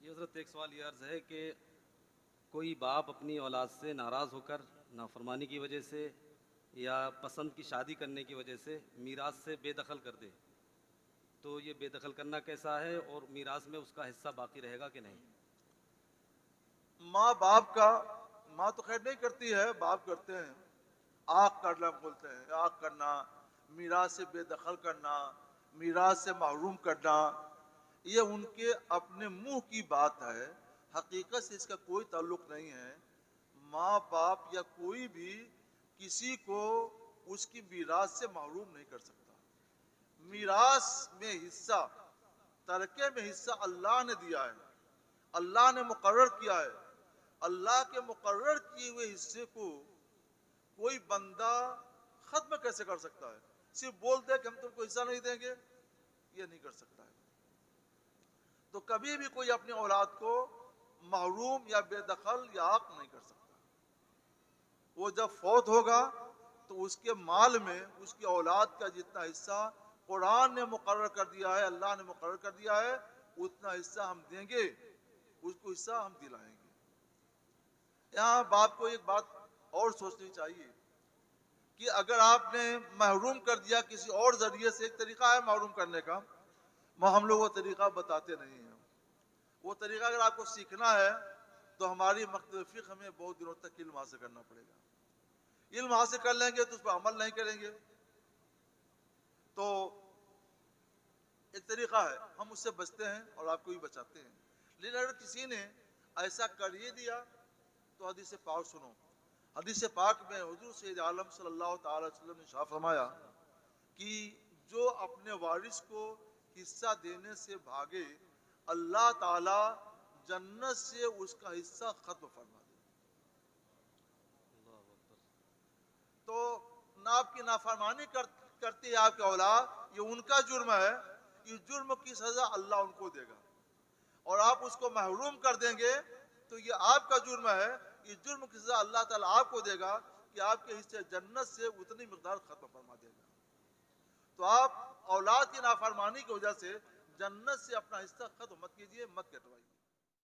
یہ حضرت ایک سوال یہ عرض ہے کہ کوئی باپ اپنی اولاد سے ناراض ہو کر نافرمانی کی وجہ سے یا پسند کی شادی کرنے کی وجہ سے میراث سے بے دخل کر دے تو یہ بے دخل کرنا کیسا ہے، اور میراث میں اس کا حصہ باقی رہے گا کہ نہیں؟ ماں باپ کا، ماں تو خیر نہیں کرتی ہے، باپ کرتے ہیں. آگ کرنا بولتے ہیں، آگ کرنا، میراث سے بے دخل کرنا، میراث سے محروم کرنا، یہ ان کے اپنے منہ کی بات ہے. حقیقت سے اس کا کوئی تعلق نہیں ہے. ماں باپ یا کوئی بھی کسی کو اس کی میراث سے محروم نہیں کر سکتا. میراث میں حصہ، ترکے میں حصہ اللہ نے دیا ہے، اللہ نے مقرر کیا ہے. اللہ کے مقرر کیے ہوئے حصے کو کوئی بندہ ختم کیسے کر سکتا ہے؟ صرف بول دے کہ ہم تم کو حصہ نہیں دیں گے، یہ نہیں کر سکتا ہے. تو کبھی بھی کوئی اپنی اولاد کو محروم یا بے دخل یا عاق نہیں کر سکتا. وہ جب فوت ہوگا تو اس کے مال میں اس کی اولاد کا جتنا حصہ قرآن نے مقرر کر دیا ہے، اللہ نے مقرر کر دیا ہے، اتنا حصہ ہم دیں گے، اس کو حصہ ہم دلائیں گے. یہاں باپ کو ایک بات اور سوچنی چاہیے کہ اگر آپ نے محروم کر دیا کسی اور ذریعے سے، ایک طریقہ ہے محروم کرنے کا، ہم لوگ وہ طریقہ بتاتے نہیں ہیں. وہ طریقہ اگر آپ کو سیکھنا ہے تو ہماری مکتب فقہ ہمیں بہت دنوں تک علم حاصل کرنا پڑے گا. علم حاصل کر لیں گے تو اس پر عمل نہیں کریں گے. تو ایک طریقہ ہے، ہم اس سے بچتے ہیں اور آپ کو بھی بچاتے ہیں. لیکن اگر کسی نے ایسا کر ہی دیا تو حدیث پاک سنو. حدیث پاک میں حضور سید عالم صلی اللہ تعالی وسلم نے ارشاد فرمایا کہ جو اپنے وارث کو حصہ دینے سے بھاگے، اللہ تعالی جنت سے اس کا حصہ ختم فرما دے. اللہ اکبر. تو آپ کی نافرمانی کرتی ہے آپ کی اولاد، یہ ان کا جرم ہے. اس جرم کی سزا اللہ ان کو دے گا. اور آپ اس کو محروم کر دیں گے تو یہ آپ کا جرم ہے. اس جرم کی سزا اللہ تعالیٰ آپ کو دے گا کہ آپ کے حصے جنت سے اتنی مقدار ختم فرما دے گا. تو آپ اولاد کی نافرمانی کی وجہ سے جنت سے اپنا حصہ ختم مت کیجیے، مت کٹوائیے.